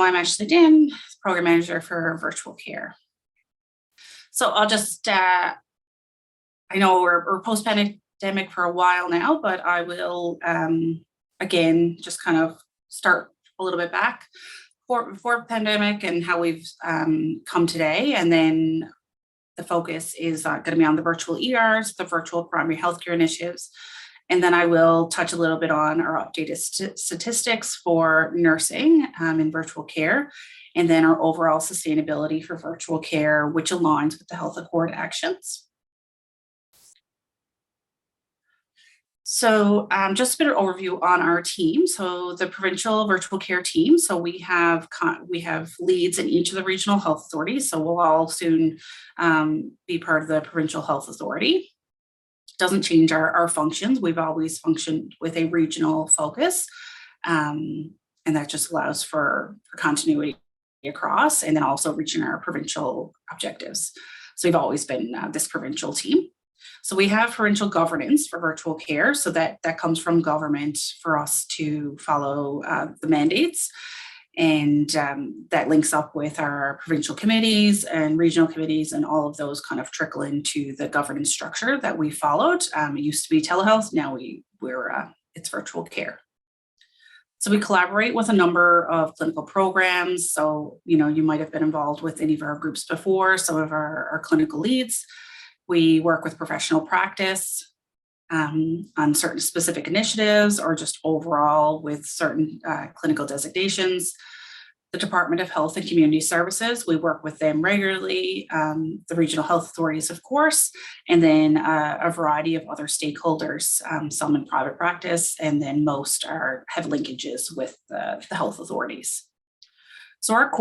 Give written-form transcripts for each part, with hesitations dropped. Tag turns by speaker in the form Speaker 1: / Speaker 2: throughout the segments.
Speaker 1: I'm Ashley Dim, Program Manager for Virtual Care. So I'll just, I know we're post-pandemic for a while now, but I will, again, just kind of start a little bit back before pandemic and how we've come today. And then the focus is going to be on the virtual ERs, the virtual primary healthcare initiatives. And then I will touch a little bit on our updated statistics for nursing in virtual care, and then our overall sustainability for virtual care, which aligns with the Health Accord actions. So just a bit of overview on our team. So the Provincial Virtual Care team. So we have leads in each of the regional health authorities. So we'll all soon be part of the Provincial Health Authority. Doesn't change our functions. We've always functioned with a regional focus, and that just allows for continuity across, and then also reaching our provincial objectives. So we've always been this provincial team. So we have provincial governance for virtual care. So that comes from government for us to follow the mandates. And that links up with our provincial committees and regional committees, and all of those kind of trickle into the governance structure that we followed. It used to be telehealth, now it's virtual care. So we collaborate with a number of clinical programs. So, you might have been involved with any of our groups before, some of our clinical leads. We work with professional practice on certain specific initiatives, or just overall with certain clinical designations. The Department of Health and Community Services, we work with them regularly, the regional health authorities, of course, and then a variety of other stakeholders, some in private practice, and then most have linkages with the health authorities. So we're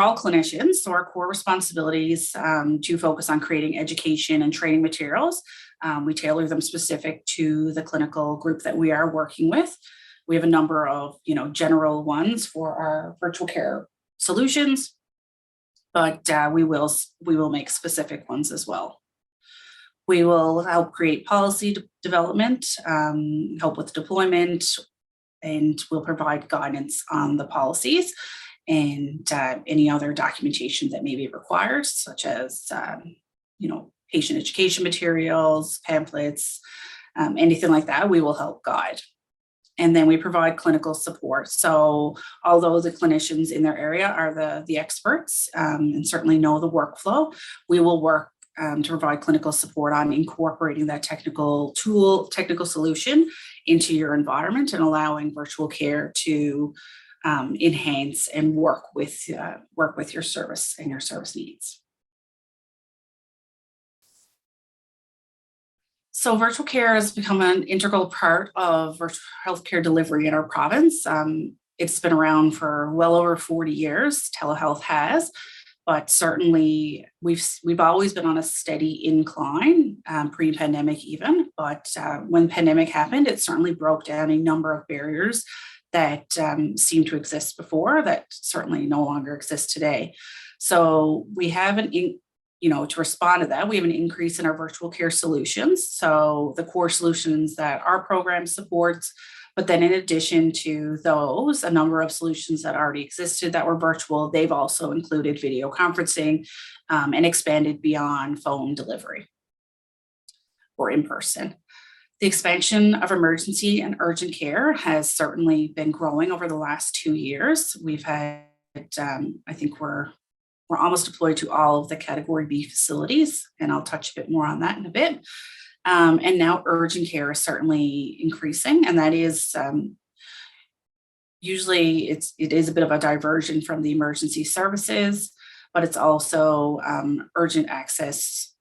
Speaker 1: all clinicians, so our core responsibilities do focus on creating education and training materials. We tailor them specific to the clinical group that we are working with. We have a number of, general ones for our virtual care solutions, but we will make specific ones as well. We will help create policy development, help with deployment, and we'll provide guidance on the policies and any other documentation that may be required, such as, patient education materials, pamphlets, anything like that, we will help guide. And then we provide clinical support. So although the clinicians in their area are the experts and certainly know the workflow, we will work to provide clinical support on incorporating that technical solution into your environment and allowing virtual care to enhance and work with your service and your service needs. So virtual care has become an integral part of virtual healthcare delivery in our province. It's been around for well over 40 years, telehealth has, but certainly we've always been on a steady incline, pre-pandemic even, but when pandemic happened, it certainly broke down a number of barriers that seemed to exist before that certainly no longer exist today. So we have to respond to that, we have an increase in our virtual care solutions. So the core solutions that our program supports, but then in addition to those, a number of solutions that already existed that were virtual, they've also included video conferencing and expanded beyond phone delivery or in person. The expansion of emergency and urgent care has certainly been growing over the last 2 years. We've had, I think we're almost deployed to all of the Category B facilities, and I'll touch a bit more on that in a bit. And now urgent care is certainly increasing, and that is usually it is a bit of a diversion from the emergency services, but it's also urgent access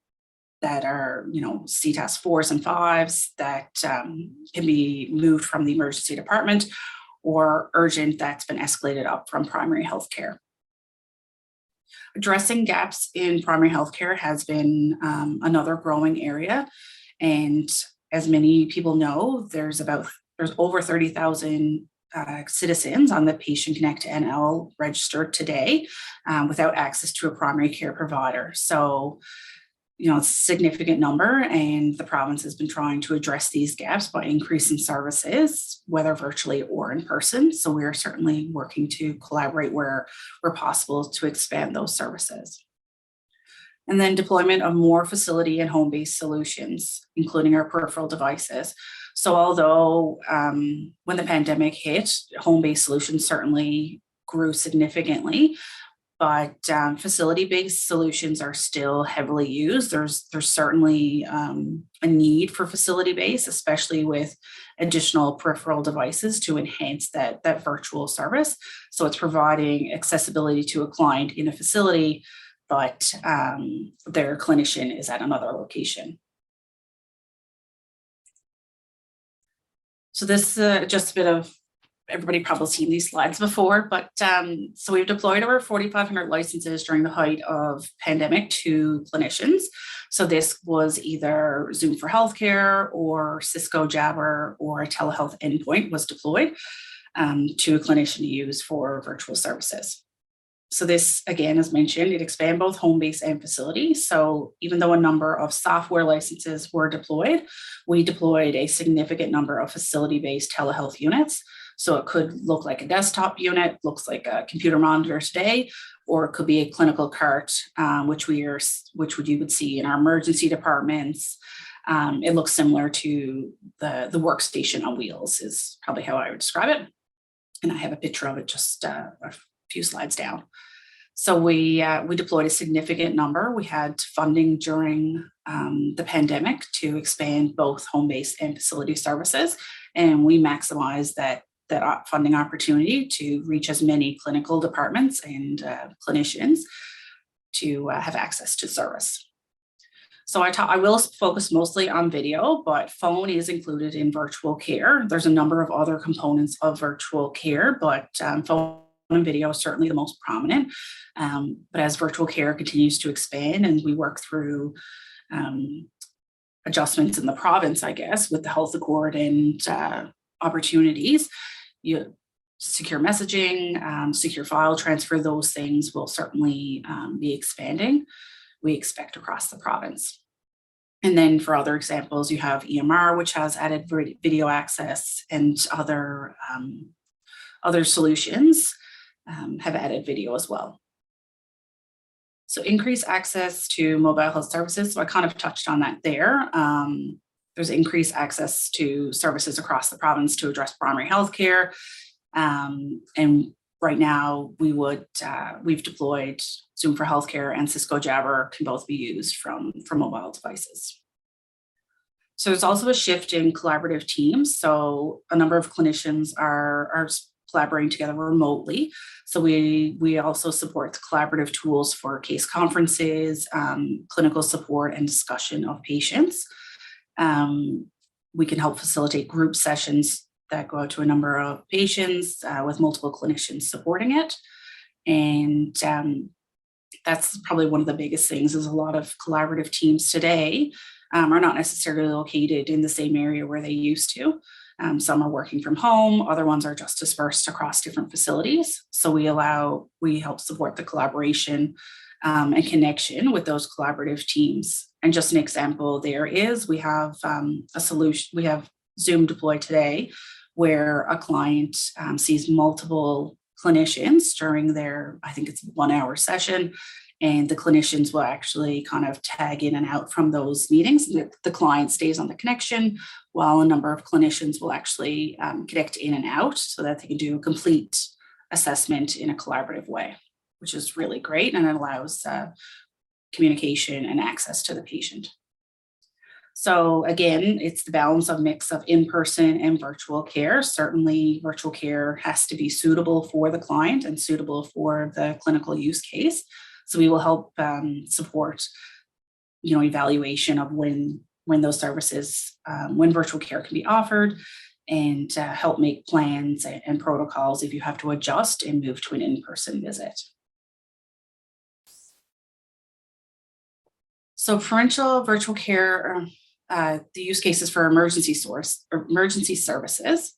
Speaker 1: that are, CTAS 4s and 5s that can be moved from the emergency department, or urgent that's been escalated up from primary health care. Addressing gaps in primary health care has been another growing area. And as many people know, there's over 30,000 citizens on the Patient Connect NL register today without access to a primary care provider. So it's a significant number, and the province has been trying to address these gaps by increasing services, whether virtually or in person. So we are certainly working to collaborate where possible to expand those services. And then deployment of more facility and home-based solutions, including our peripheral devices. So although when the pandemic hit, home-based solutions certainly grew significantly, but facility-based solutions are still heavily used. There's certainly a need for facility-based, especially with additional peripheral devices to enhance that virtual service. So it's providing accessibility to a client in a facility, but their clinician is at another location. So this just a bit of, everybody probably seen these slides before, but so we've deployed over 4,500 licenses during the height of pandemic to clinicians. So this was either Zoom for Healthcare or Cisco Jabber or a telehealth endpoint was deployed to a clinician to use for virtual services. So this, again, as mentioned, it expanded both home-based and facility. So even though a number of software licenses were deployed, we deployed a significant number of facility-based telehealth units. So it could look like a desktop unit, looks like a computer monitor today, or it could be a clinical cart, which you would see in our emergency departments. It looks similar to the workstation on wheels is probably how I would describe it. And I have a picture of it just a few slides down. So we deployed a significant number. We had funding during the pandemic to expand both home-based and facility services, and we maximized that funding opportunity to reach as many clinical departments and clinicians to have access to service. So I will focus mostly on video, but phone is included in virtual care. There's a number of other components of virtual care, but phone and video is certainly the most prominent. But as virtual care continues to expand and we work through adjustments in the province, I guess, with the health accord and opportunities, secure messaging, secure file transfer, those things will certainly be expanding, we expect, across the province. And then for other examples, you have EMR, which has added video access, and other solutions have added video as well. So increased access to mobile health services. So I kind of touched on that there. There's increased access to services across the province to address primary health care. And right now we've deployed Zoom for Healthcare and Cisco Jabber can both be used from mobile devices. So there's also a shift in collaborative teams. So a number of clinicians are collaborating together remotely. So we also support collaborative tools for case conferences, clinical support, and discussion of patients. We can help facilitate group sessions that go out to a number of patients with multiple clinicians supporting it. And that's probably one of the biggest things, is a lot of collaborative teams today are not necessarily located in the same area where they used to. Some are working from home, other ones are just dispersed across different facilities. So we help support the collaboration and connection with those collaborative teams. And just an example there is we have a solution, we have Zoom deployed today where a client sees multiple clinicians during their, I think it's 1 hour session, and the clinicians will actually kind of tag in and out from those meetings. The client stays on the connection while a number of clinicians will actually connect in and out so that they can do a complete assessment in a collaborative way, which is really great, and it allows communication and access to the patient. So again, it's the balance of mix of in-person and virtual care. Certainly virtual care has to be suitable for the client and suitable for the clinical use case. So we will help support, evaluation of when those services, when virtual care can be offered, and help make plans and protocols if you have to adjust and move to an in-person visit. So Provincial Virtual Care, the use cases for emergency services.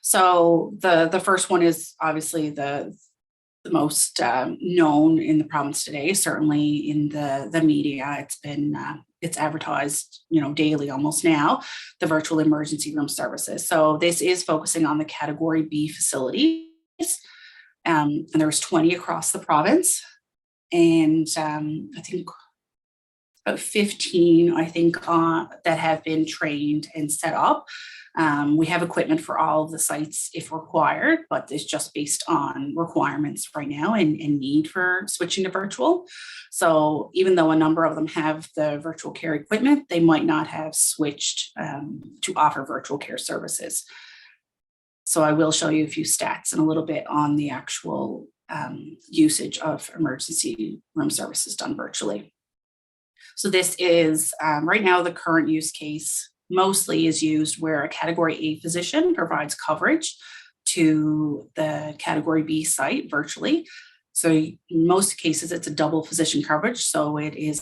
Speaker 1: So the first one is obviously the most known in the province today. Certainly in the media, it's advertised, daily almost now, the virtual emergency room services. So this is focusing on the Category B facilities, and there's 20 across the province, and I think about 15, that have been trained and set up. We have equipment for all of the sites if required, but it's just based on requirements right now and need for switching to virtual. So even though a number of them have the virtual care equipment, they might not have switched to offer virtual care services. So I will show you a few stats in a little bit on the actual usage of emergency room services done virtually. So this is right now the current use case mostly is used where a Category A physician provides coverage to the Category B site virtually. So in most cases, it's a double physician coverage. So it is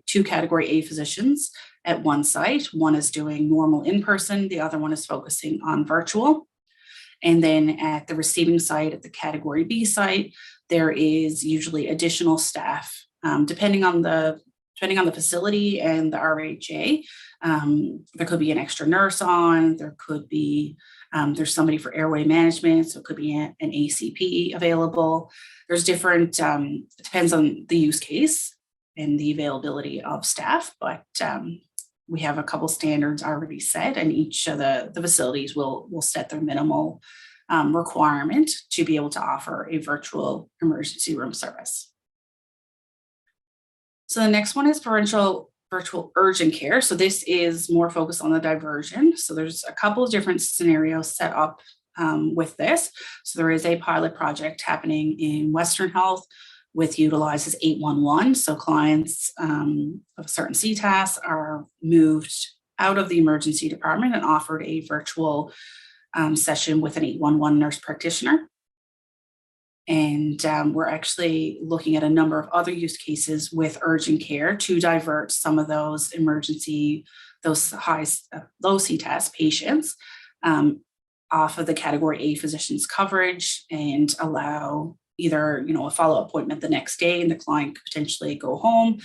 Speaker 1: two Category A physicians at one site. One is doing normal in-person, the other one is focusing on virtual. And then at the receiving site, at the Category B site, there is usually additional staff, depending on the facility and the RHA. There could be an extra nurse on, there could be, there's somebody for airway management, so it could be an ACP available. There's different, it depends on the use case and the availability of staff, but we have a couple standards already set, and each of the facilities will set their minimal requirement to be able to offer a virtual emergency room service. So the next one is Provincial Virtual Urgent Care. So this is more focused on the diversion. So there's a couple of different scenarios set up with this. So there is a pilot project happening in Western Health with utilizes 811. So clients of a certain CTAS are moved out of the emergency department and offered a virtual session with an 811 nurse practitioner. And we're actually looking at a number of other use cases with urgent care to divert some of those low CTAS patients off of the Category A physician's coverage and allow either, a follow-up appointment the next day and the client could potentially go home,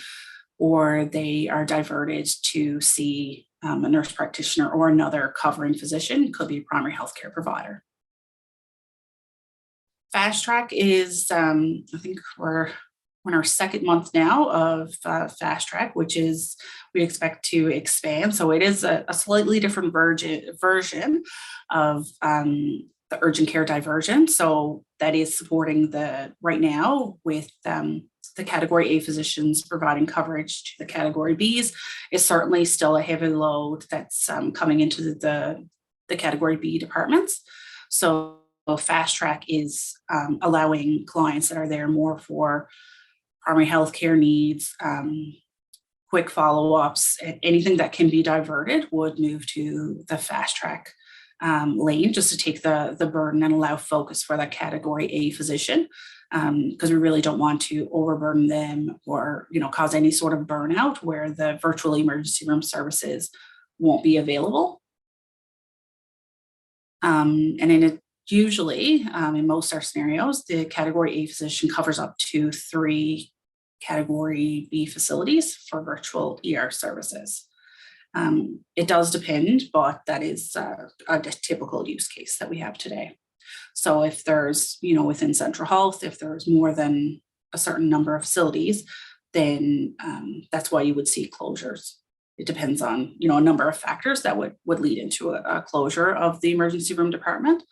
Speaker 1: or they are diverted to see a nurse practitioner or another covering physician. It could be a primary healthcare provider. Fast Track is, I think we're in our second month now of Fast Track, which is we expect to expand. So it is a slightly different version of the urgent care diversion. So that is supporting right now with the Category A physicians providing coverage to the Category Bs is certainly still a heavy load that's coming into the Category B departments. So Fast Track is allowing clients that are there more for primary healthcare needs, quick follow-ups, anything that can be diverted would move to the Fast Track lane just to take the burden and allow focus for that Category A physician, because we really don't want to overburden them or cause any sort of burnout where the virtual emergency room services won't be available. Usually, in most of our scenarios, the Category A physician covers up to 3 Category B facilities for virtual ER services. It does depend, but that is a typical use case that we have today. So if there's, within Central Health, if there's more than a certain number of facilities, then that's why you would see closures. It depends on, a number of factors that would lead into a closure of the emergency room department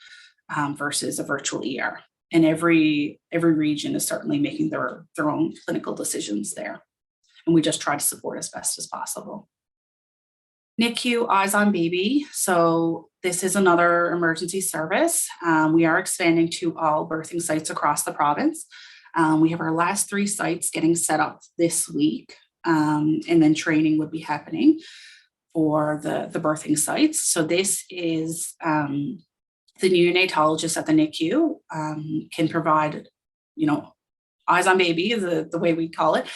Speaker 1: versus a virtual ER. And every region is certainly making their own clinical decisions there. And we just try to support as best as possible. NICU Eyes on Baby. So this is another emergency service. We are expanding to all birthing sites across the province. We have our last 3 sites getting set up this week, and then training would be happening for the birthing sites. So this is the neonatologist at the NICU can provide, eyes on baby is the way we call it.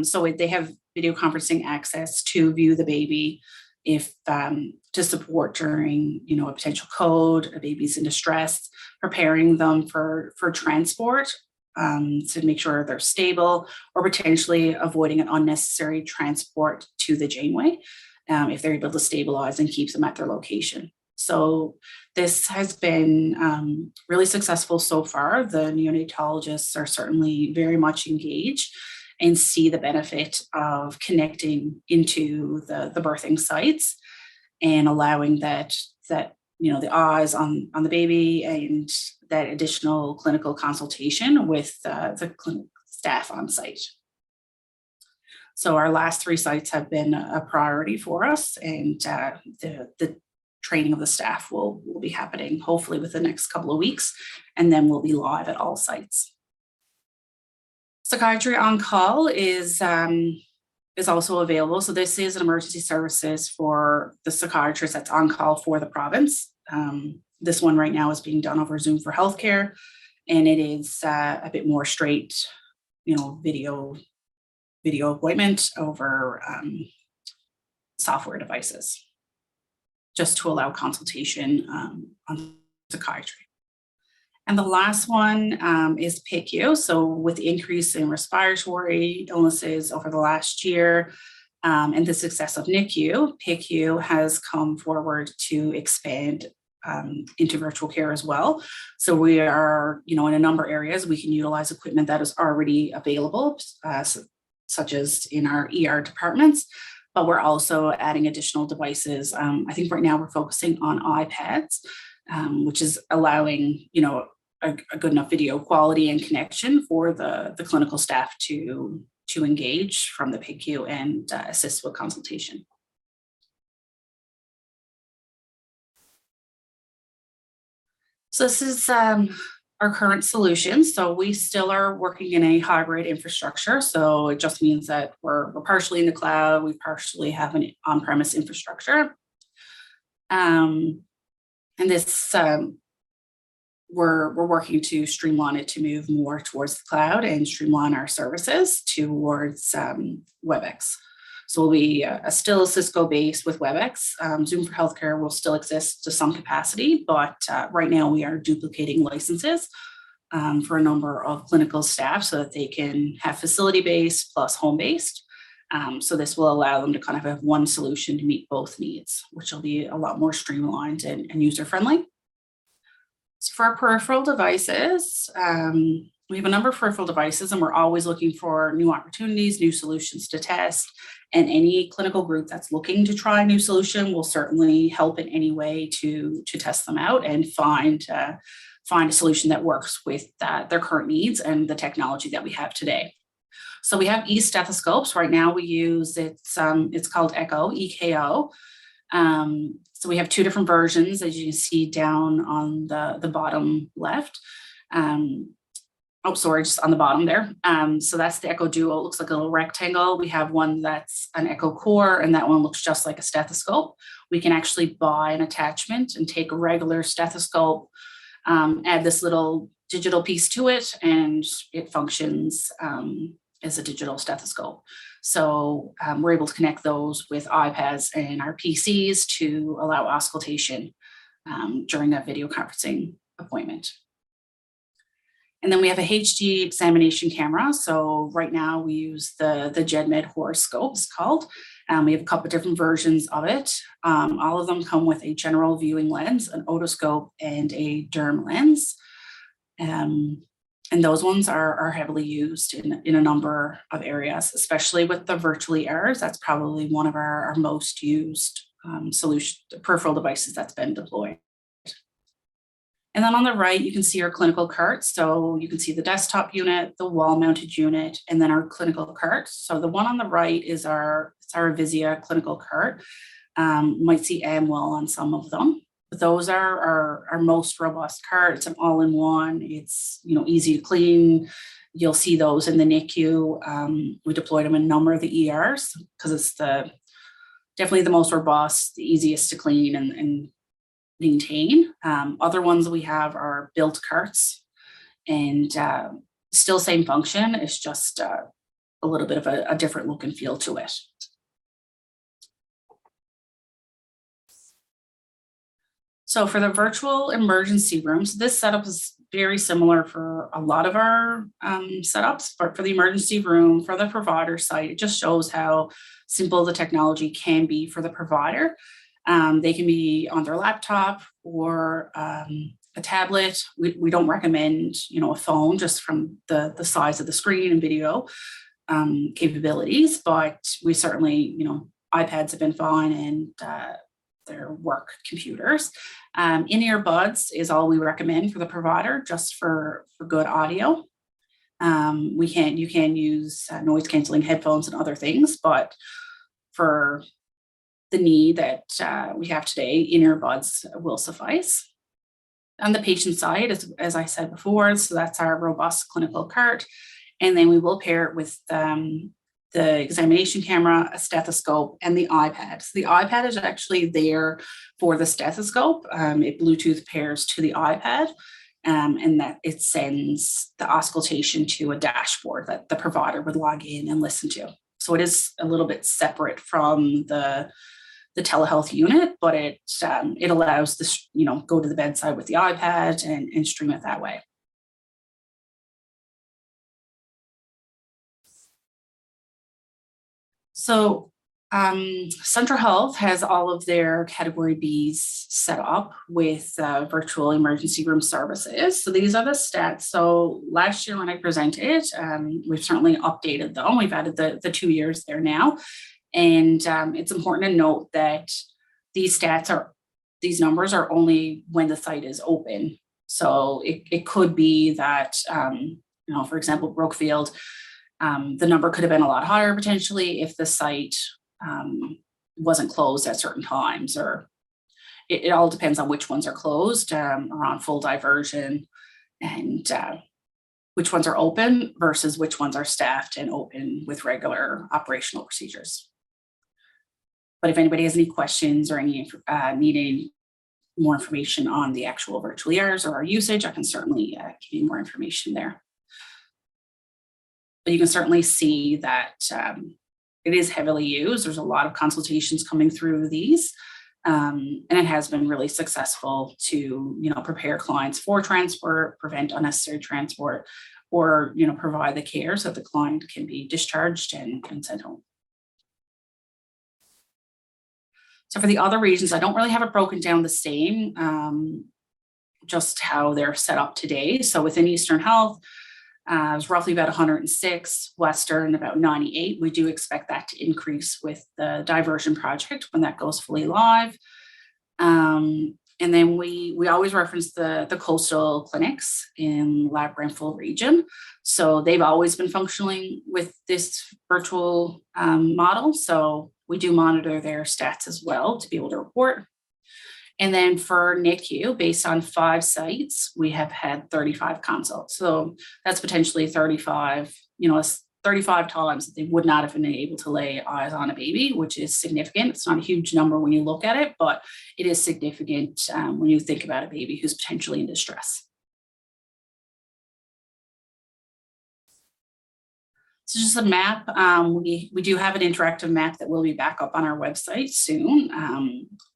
Speaker 1: So they have video conferencing access to view the baby if to support during, a potential code, a baby's in distress, preparing them for transport to make sure they're stable, or potentially avoiding an unnecessary transport to the Janeway if they're able to stabilize and keep them at their location. So this has been really successful so far. The neonatologists are certainly very much engaged and see the benefit of connecting into the birthing sites and allowing that the eyes on the baby and that additional clinical consultation with the clinic staff on site. So our last 3 sites have been a priority for us, and the training of the staff will be happening hopefully within the next couple of weeks, and then we'll be live at all sites. Psychiatry on call is also available. So this is an emergency services for the psychiatrist that's on call for the province. This one right now is being done over Zoom for healthcare, and it is a bit more straight, video appointment over software devices, just to allow consultation on psychiatry. And the last one is PICU. So with the increase in respiratory illnesses over the last year and the success of NICU, PICU has come forward to expand into virtual care as well. So we are, in a number of areas, we can utilize equipment that is already available, such as in our ER departments, but we're also adding additional devices. I think right now we're focusing on iPads, which is allowing, a good enough video quality and connection for the clinical staff to engage from the PICU and assist with consultation. So this is our current solution. So we still are working in a hybrid infrastructure. So it just means that we're partially in the cloud, we partially have an on-premise infrastructure. And this, we're working to streamline it to move more towards the cloud and streamline our services towards WebEx. So we'll be still Cisco based with WebEx. Zoom for Healthcare will still exist to some capacity, but right now we are duplicating licenses for a number of clinical staff so that they can have facility-based plus home-based. So this will allow them to kind of have one solution to meet both needs, which will be a lot more streamlined and user-friendly. So for our peripheral devices, we have a number of peripheral devices, and we're always looking for new opportunities, new solutions to test. And any clinical group that's looking to try a new solution will certainly help in any way to test them out and find a solution that works with their current needs and the technology that we have today. So we have e-stethoscopes. Right now we use it's called Echo, EKO. So we have 2 different versions, as you can see down on the bottom left. Just on the bottom there. So that's the Echo Duo. It looks like a little rectangle. We have one that's an Echo Core, and that one looks just like a stethoscope. We can actually buy an attachment and take a regular stethoscope, add this little digital piece to it, and it functions as a digital stethoscope. So we're able to connect those with iPads and our PCs to allow auscultation during that video conferencing appointment. And then we have a HD examination camera. So right now we use the GEDMED horoscope, it's called. We have a couple of different versions of it. All of them come with a general viewing lens, an otoscope, and a derm lens. And those ones are heavily used in a number of areas, especially with the virtual ERs. That's probably one of our most used peripheral devices that's been deployed. And then on the right, you can see our clinical cart. So you can see the desktop unit, the wall-mounted unit, and then our clinical cart. So the one on the right is our Visia clinical cart. You might see Amwell on some of them. But those are our most robust cart. It's an all-in-one. It's easy to clean. You'll see those in the NICU. We deployed them in a number of the ERs because it's definitely the most robust, the easiest to clean and maintain. Other ones we have are built carts, and still same function. It's just a little bit of a different look and feel to it. So for the virtual emergency rooms, this setup is very similar for a lot of our setups, but for the emergency room, for the provider site, it just shows how simple the technology can be for the provider. They can be on their laptop or a tablet. We don't recommend, a phone just from the size of the screen and video capabilities, but we certainly, iPads have been fine and their work computers. In-ear buds is all we recommend for the provider, just for good audio. You can use noise canceling headphones and other things, but for the need that we have today, in-ear buds will suffice. On the patient side, as I said before, so that's our robust clinical cart. And then we will pair it with the examination camera, a stethoscope, and the iPad. So the iPad is actually there for the stethoscope. It Bluetooth pairs to the iPad, and that it sends the auscultation to a dashboard that the provider would log in and listen to. So it is a little bit separate from the telehealth unit, but it allows this, go to the bedside with the iPad and stream it that way. So Central Health has all of their Category Bs set up with virtual emergency room services. So these are the stats. So last year when I presented, we've certainly updated them. We've added the 2 years there now. And it's important to note that these numbers are only when the site is open. So it could be that, for example, Brookfield, the number could have been a lot higher potentially if the site wasn't closed at certain times, or it all depends on which ones are closed, or on full diversion, and which ones are open versus which ones are staffed and open with regular operational procedures. But if anybody has any questions or need any more information on the actual virtual ERs or our usage, I can certainly give you more information there. But you can certainly see that it is heavily used. There's a lot of consultations coming through these, and it has been really successful to, prepare clients for transport, prevent unnecessary transport, or, provide the care so that the client can be discharged and sent home. So for the other regions, I don't really have it broken down the same, just how they're set up today. So within Eastern Health, it's roughly about 106, Western about 98. We do expect that to increase with the diversion project when that goes fully live. And then we always reference the coastal clinics in Labrador region. So they've always been functioning with this virtual model. So we do monitor their stats as well to be able to report. And then for NICU, based on 5 sites, we have had 35 consults. So that's potentially 35, 35 times that they would not have been able to lay eyes on a baby, which is significant. It's not a huge number when you look at it, but it is significant when you think about a baby who's potentially in distress. So just a map. We do have an interactive map that will be back up on our website soon.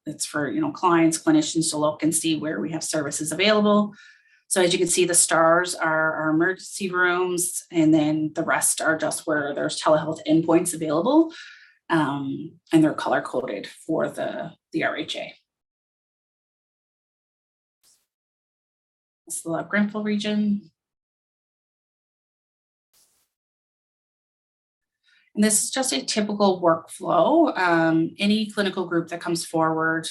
Speaker 1: It's for clients, clinicians to look and see where we have services available. So as you can see, the stars are our emergency rooms, and then the rest are just where there's telehealth endpoints available, and they're color coded for the RHA. That's the Grenfell region. And this is just a typical workflow. Any clinical group that comes forward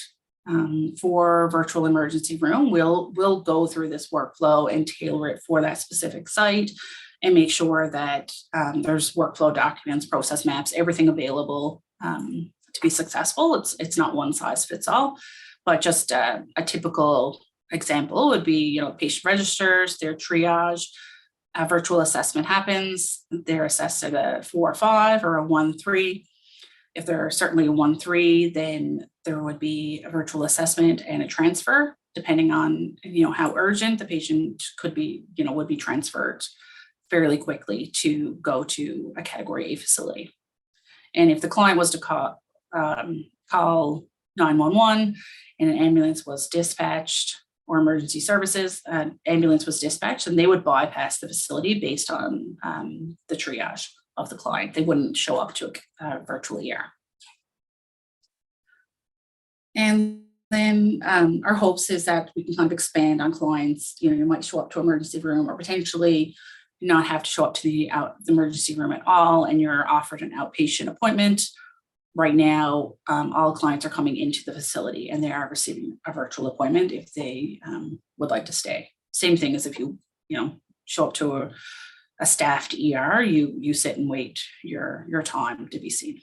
Speaker 1: for virtual emergency room will go through this workflow and tailor it for that specific site and make sure that there's workflow documents, process maps, everything available to be successful. It's not one size fits all, but just a typical example would be, patient registers, their triage. A virtual assessment happens, they're assessed at a 4 or 5 or a 1-3. If they're certainly a 1-3, then there would be a virtual assessment and a transfer, depending on how urgent the patient could be, would be transferred fairly quickly to go to a Category A facility. And if the client was to call 911 and an ambulance was dispatched, or emergency services, an ambulance was dispatched, and they would bypass the facility based on the triage of the client. They wouldn't show up to a virtual ER. And then our hopes is that we can kind of expand on clients. You might show up to an emergency room or potentially not have to show up to the emergency room at all, and you're offered an outpatient appointment. Right now, all clients are coming into the facility and they are receiving a virtual appointment if they would like to stay. Same thing as if you show up to a staffed ER, you sit and wait your time to be seen.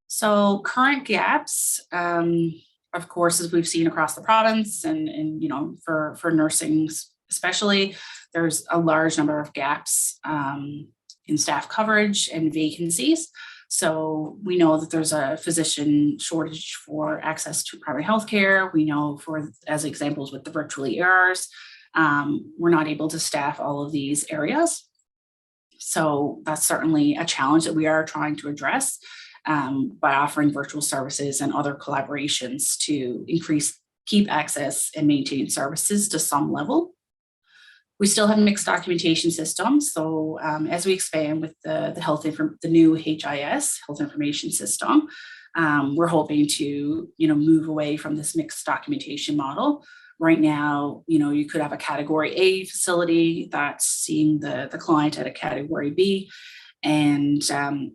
Speaker 1: So current gaps, of course, as we've seen across the province and for nursing especially, there's a large number of gaps in staff coverage and vacancies. So we know that there's a physician shortage for access to primary health care. We know, as examples with the virtual ERs, we're not able to staff all of these areas. So that's certainly a challenge that we are trying to address by offering virtual services and other collaborations to keep access and maintain services to some level. We still have mixed documentation systems. So as we expand with the new HIS, Health Information System, we're hoping to move away from this mixed documentation model. Right now, you could have a Category A facility that's seeing the client at a Category B, and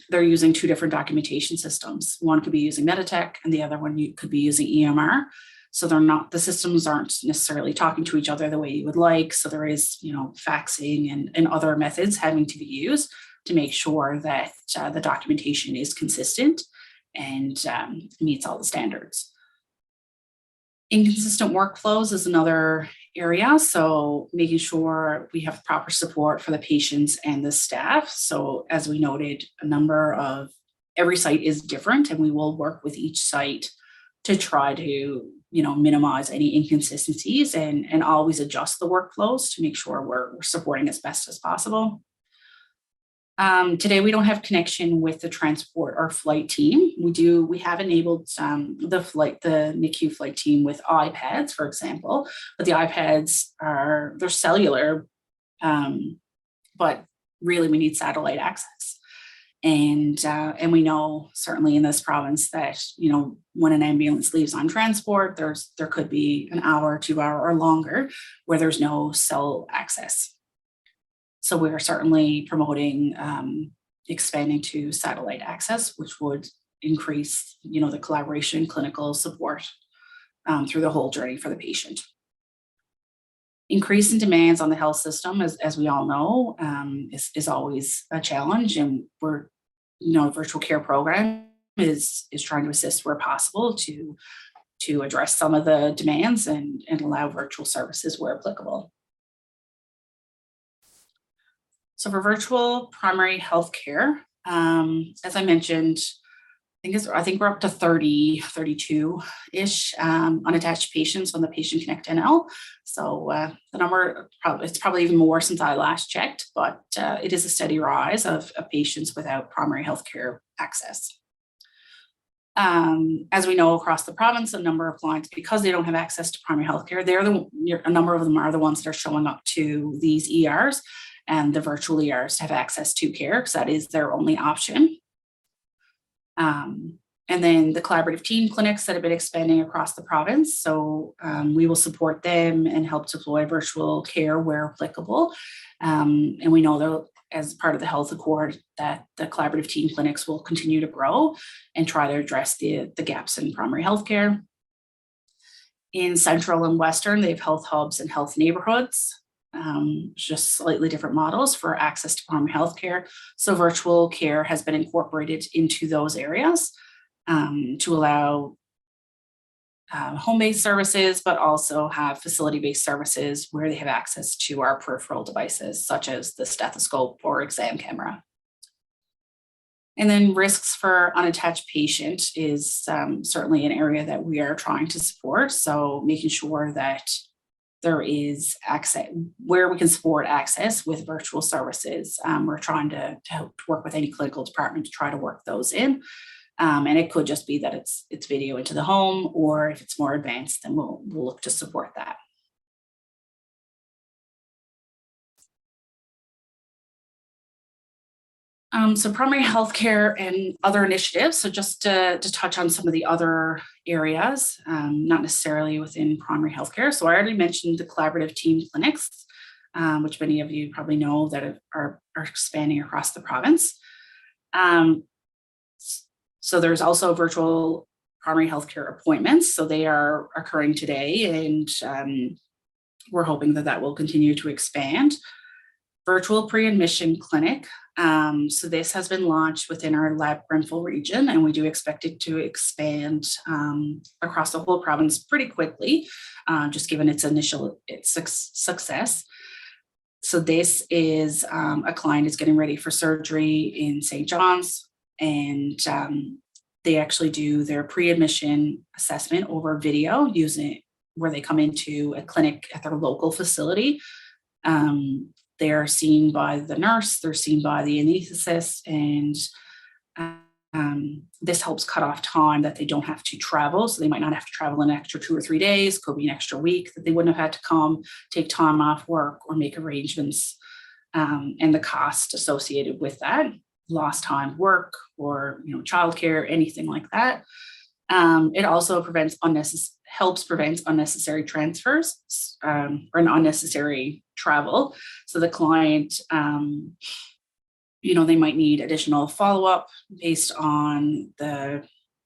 Speaker 1: they're using two different documentation systems. One could be using Meditech, and the other one could be using EMR. So the systems aren't necessarily talking to each other the way you would like. So there is, faxing and other methods having to be used to make sure that the documentation is consistent and meets all the standards. Inconsistent workflows is another area. So making sure we have proper support for the patients and the staff. So as we noted, every site is different, and we will work with each site to try to minimize any inconsistencies and always adjust the workflows to make sure we're supporting as best as possible. Today, we don't have connection with the transport or flight team. We have enabled the NICU flight team with iPads, for example, but the iPads they're cellular, but really we need satellite access. And we know certainly in this province that when an ambulance leaves on transport, there could be an hour, 2 hour, or longer where there's no cell access. So we are certainly promoting expanding to satellite access, which would increase the collaboration, clinical support through the whole journey for the patient. Increasing demands on the health system, as we all know, is always a challenge, and virtual care program is trying to assist where possible to address some of the demands and allow virtual services where applicable. So for virtual primary health care, as I mentioned, I think we're up to 32-ish unattached patients on the Patient Connect NL. So the number, it's probably even more since I last checked, but it is a steady rise of patients without primary health care access. As we know, across the province, a number of clients, because they don't have access to primary health care, a number of them are the ones that are showing up to these ERs and the virtual ERs to have access to care, because that is their only option. And then the collaborative team clinics that have been expanding across the province. So we will support them and help deploy virtual care where applicable. And we know that as part of the health accord that the collaborative team clinics will continue to grow and try to address the gaps in primary health care. In Central and Western, they have health hubs and health neighborhoods. Just slightly different models for access to primary health care. So virtual care has been incorporated into those areas to allow home-based services, but also have facility-based services where they have access to our peripheral devices, such as the stethoscope or exam camera. And then risks for unattached patient is certainly an area that we are trying to support. So making sure that there is access where we can support access with virtual services. We're trying to help work with any clinical department to try to work those in. And it could just be that it's video into the home, or if it's more advanced, then we'll look to support that. So primary healthcare and other initiatives. So just to touch on some of the other areas, not necessarily within primary healthcare. So I already mentioned the collaborative team clinics, which many of you probably know that are expanding across the province. So there's also virtual primary healthcare appointments. So they are occurring today, and we're hoping that will continue to expand. Virtual pre-admission clinic. So this has been launched within our Lab Grenfell region, and we do expect it to expand across the whole province pretty quickly, just given its initial success. So this is a client is getting ready for surgery in St. John's, and they actually do their pre-admission assessment over video where they come into a clinic at their local facility. They are seen by the nurse, they're seen by the anesthetist, and this helps cut off time that they don't have to travel. So they might not have to travel an extra 2 or 3 days, could be an extra week that they wouldn't have had to come, take time off work or make arrangements, and the cost associated with that, lost time work or childcare, anything like that. It also helps prevent unnecessary transfers or an unnecessary travel. So the client, they might need additional follow-up based on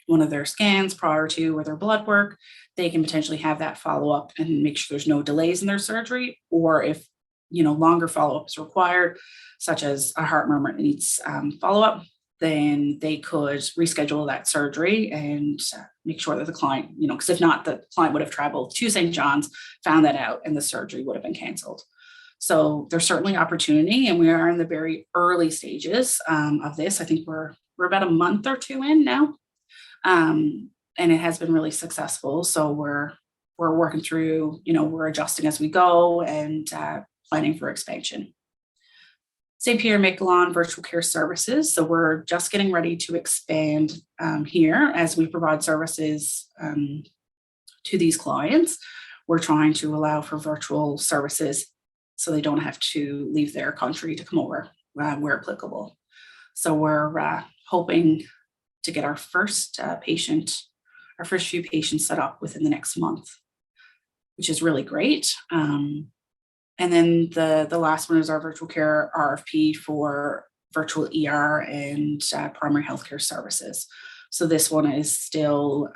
Speaker 1: one of their scans prior to or their blood work. They can potentially have that follow-up and make sure there's no delays in their surgery, or if longer follow-up is required, such as a heart murmur needs follow-up, then they could reschedule that surgery and make sure that the client, because if not, the client would have traveled to St. John's, found that out, and the surgery would have been canceled. So there's certainly opportunity, and we are in the very early stages of this. I think we're about a month or 2 in now, and it has been really successful. So we're working through, we're adjusting as we go and planning for expansion. St. Pierre Miquelon Virtual Care Services. So we're just getting ready to expand here as we provide services to these clients. We're trying to allow for virtual services so they don't have to leave their country to come over where applicable. So we're hoping to get our first few patients set up within the next month, which is really great. And then the last one is our virtual care RFP for virtual ER and primary healthcare services. So this one is still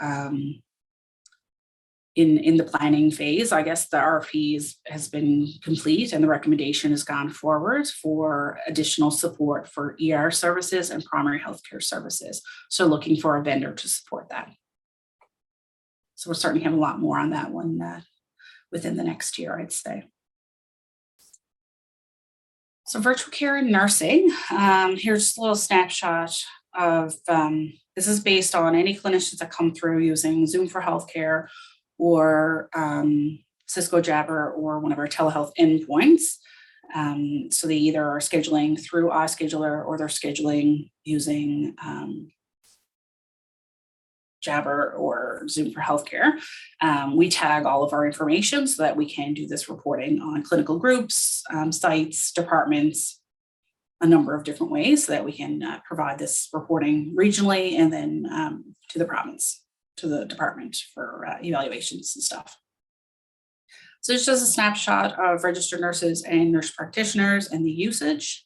Speaker 1: in the planning phase. I guess the RFP has been complete, and the recommendation has gone forward for additional support for ER services and primary healthcare services. So looking for a vendor to support that. So we're starting to have a lot more on that one within the next year, I'd say. So virtual care and nursing, here's just a little snapshot of, this is based on any clinicians that come through using Zoom for Healthcare or Cisco Jabber or one of our telehealth endpoints. So they either are scheduling through iScheduler or they're scheduling using Jabber or Zoom for Healthcare. We tag all of our information so that we can do this reporting on clinical groups, sites, departments, a number of different ways so that we can provide this reporting regionally and then to the province, to the department for evaluations and stuff. So it's just a snapshot of registered nurses and nurse practitioners and the usage.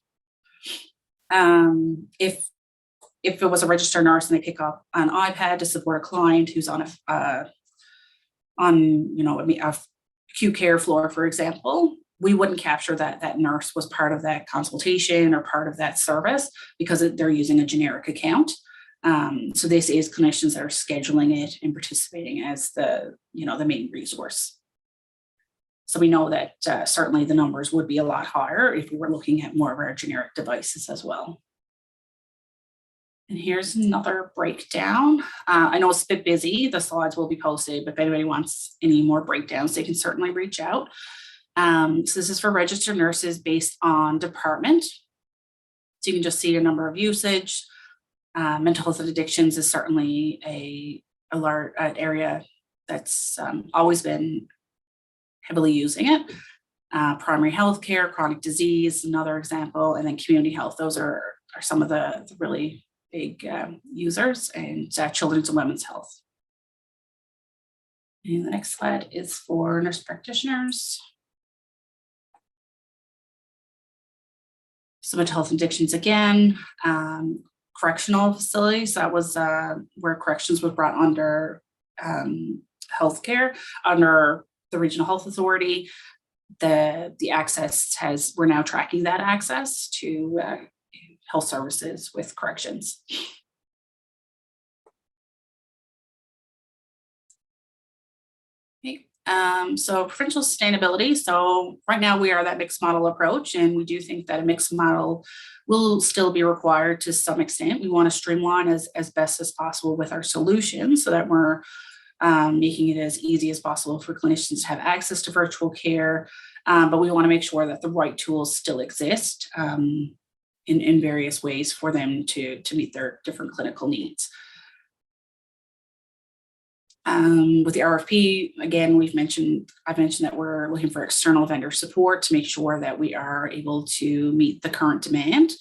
Speaker 1: If it was a registered nurse and they pick up an iPad to support a client who's on a acute care floor, for example, we wouldn't capture that nurse was part of that consultation or part of that service because they're using a generic account. So this is clinicians that are scheduling it and participating as the main resource. So we know that certainly the numbers would be a lot higher if we were looking at more of our generic devices as well. And here's another breakdown. I know it's a bit busy. The slides will be posted, but if anybody wants any more breakdowns, they can certainly reach out. So this is for registered nurses based on department. So you can just see the number of usage, Mental health and addictions is certainly a large area that's always been heavily using it. Primary health care, chronic disease, another example, and then community health. Those are some of the really big users, and children's and women's health. And the next slide is for nurse practitioners. So mental health and addictions again, correctional facilities. That was where corrections was brought under healthcare, under the Regional Health Authority. The access we're now tracking that access to health services with corrections. Okay. So provincial sustainability. So right now we are that mixed model approach, and we do think that a mixed model will still be required to some extent. We want to streamline as best as possible with our solutions so that we're making it as easy as possible for clinicians to have access to virtual care. But we want to make sure that the right tools still exist in various ways for them to meet their different clinical needs. With the RFP, again, I've mentioned that we're looking for external vendor support to make sure that we are able to meet the current demand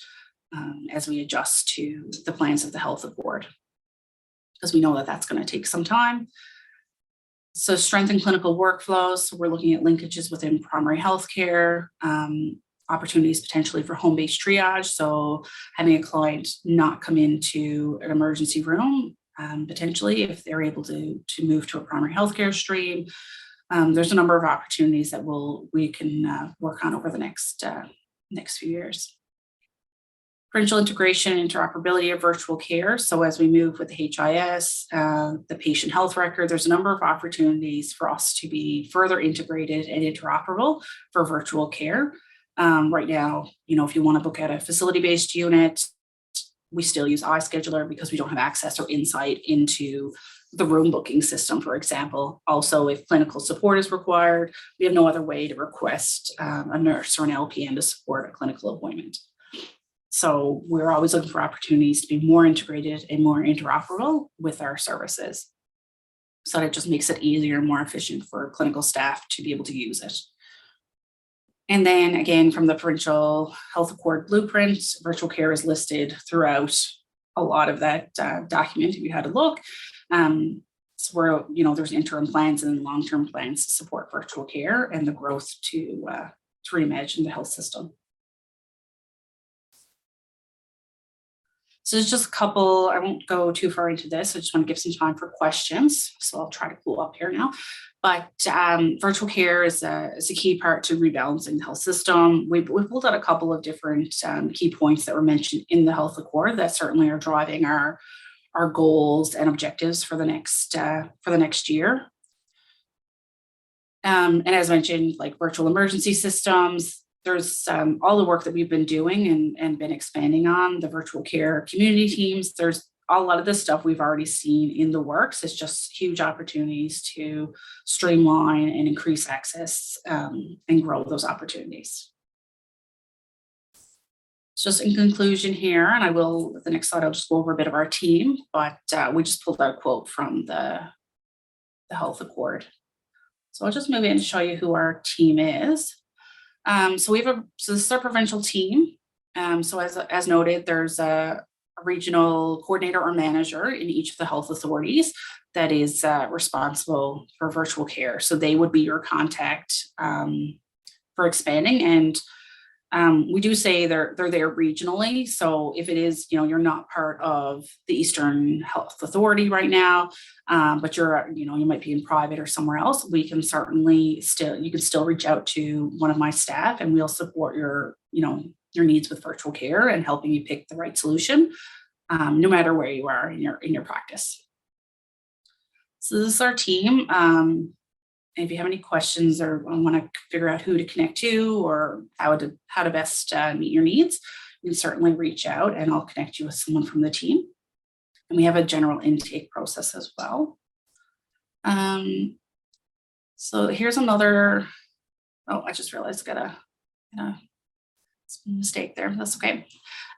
Speaker 1: as we adjust to the plans of the health board, because we know that that's going to take some time. So strengthen clinical workflows. So we're looking at linkages within primary health care, opportunities potentially for home-based triage. So having a client not come into an emergency room, potentially if they're able to move to a primary healthcare stream. There's a number of opportunities that we can work on over the next few years. Provincial integration and interoperability of virtual care. So as we move with the HIS, the patient health record, there's a number of opportunities for us to be further integrated and interoperable for virtual care. Right now, if you want to book at a facility-based unit, we still use iScheduler because we don't have access or insight into the room booking system, for example. Also, if clinical support is required, we have no other way to request a nurse or an LPN to support a clinical appointment. So we're always looking for opportunities to be more integrated and more interoperable with our services. So that it just makes it easier and more efficient for clinical staff to be able to use it. And then again, from the Provincial Health Accord Blueprint, virtual care is listed throughout a lot of that document if you had a look. So where, there's interim plans and long-term plans to support virtual care and the growth to reimagine the health system. So there's just a couple, I won't go too far into this. I just want to give some time for questions. So I'll try to pull up here now. But virtual care is a key part to rebalancing the health system. We've pulled out a couple of different key points that were mentioned in the Health Accord that certainly are driving our goals and objectives for the next year. And as mentioned, like virtual emergency systems, there's all the work that we've been doing and been expanding on, the virtual care community teams. There's a lot of this stuff we've already seen in the works. It's just huge opportunities to streamline and increase access and grow those opportunities. So just in conclusion here, and I will, the next slide, I'll just go over a bit of our team, but we just pulled out a quote from the Health Accord. So I'll just move in to show you who our team is. So this is our provincial team. So as noted, there's a regional coordinator or manager in each of the health authorities that is responsible for virtual care. So they would be your contact for expanding. And we do say they're there regionally. So if it is, you're not part of the Eastern Health Authority right now, but you might be in private or somewhere else, we can certainly you can still reach out to one of my staff and we'll support your needs with virtual care and helping you pick the right solution, no matter where you are in your practice. So this is our team. If you have any questions or want to figure out who to connect to or how to best meet your needs, you can certainly reach out and I'll connect you with someone from the team. And we have a general intake process as well. So here's another, I just realized I gotta Mistake there. That's okay.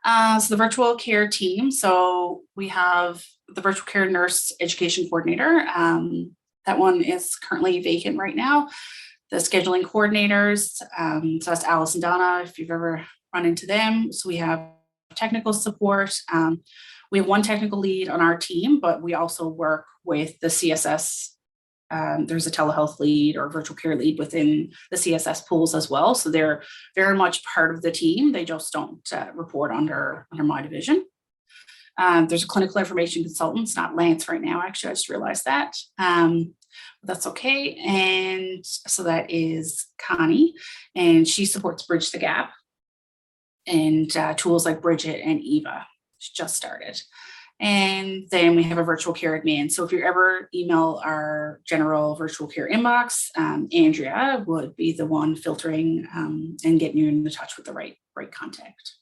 Speaker 1: So the virtual care team. So we have the virtual care nurse education coordinator. That one is currently vacant right now. The scheduling coordinators. So that's Alice and Donna, if you've ever run into them. So we have technical support. We have one technical lead on our team, but we also work with the CSS. There's a telehealth lead or virtual care lead within the CSS pools as well. So they're very much part of the team. They just don't report under my division. There's a clinical information consultant. It's not Lance right now. Actually, I just realized that. That's okay. And so that is Connie, and she supports Bridge the Gap and tools like Bridget and Eva. She just started. And then we have a virtual care admin. So if you ever email our general virtual care inbox, Andrea would be the one filtering and getting you in touch with the right contact.